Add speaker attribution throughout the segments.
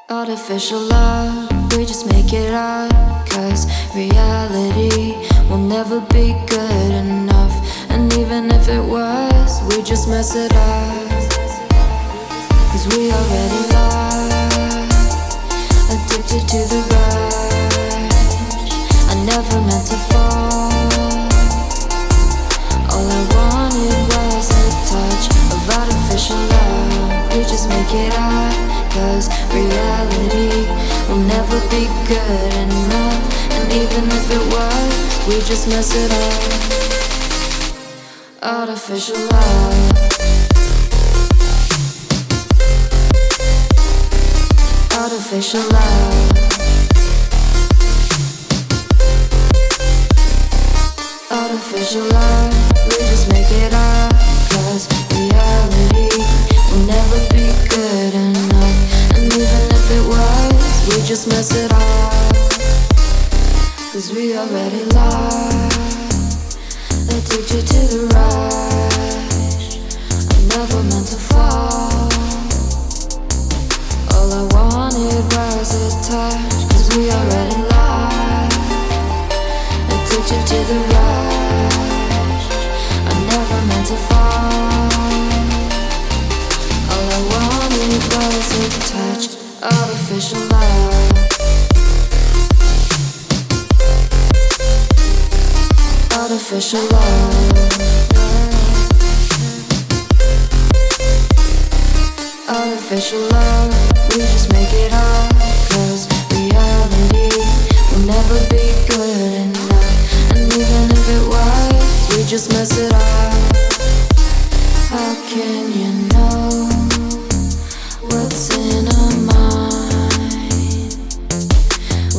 Speaker 1: Artificial love, we just make it up, 'cause reality will never be good enough. And even if it was, we just mess it up, 'cause we already lost, addicted to the rush. I never meant to fall. All I wanted was a touch of artificial love. We just make it up, 'cause reality will never be good enough. And even if it was, we just mess it up. Artificial love. Artificial love. Artificial love. We just make it up, 'cause reality will never be good enough. And even if it was, we just mess it up, 'cause we already lost, addicted to the rush. I never meant to fall. All I wanted was a touch, 'cause we already lost, addicted to the rush. I never meant to fall. All I wanted was a touch. Artificial love. Artificial love. Artificial love. We just make it up, 'cause reality will never be good enough. And even if it was, we just mess it up. How can you know what's in our mind,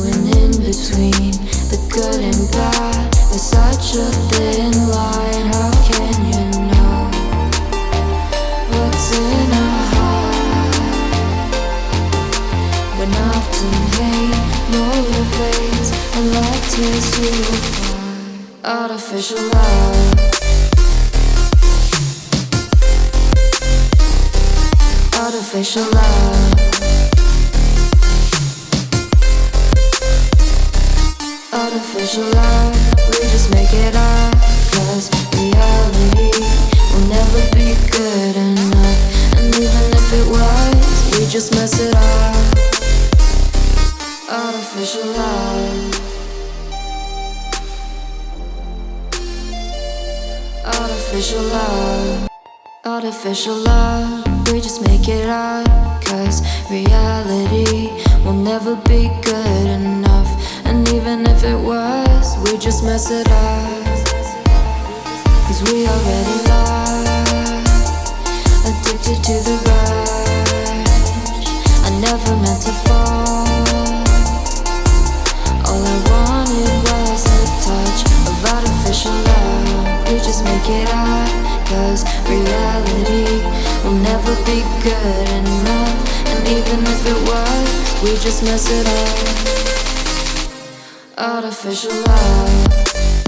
Speaker 1: when in between the good and bad there's such a thin line? How can you know what's in our heart, when often hate motivates and love tears you apart? Artificial love. Artificial love. Artificial love. We just make it up, 'cause reality will never be good enough. And even if it was, we just mess it up. Artificial love. Artificial love. Artificial love. We just make it up, 'cause reality will never be good enough. And even if it was, we just mess it up, 'cause we already lost, addicted to the rush. I never meant to fall. All I wanted was a touch of artificial love. We just make it up, 'cause reality will never be good enough. And even if it was, we just mess it up. Artificial love.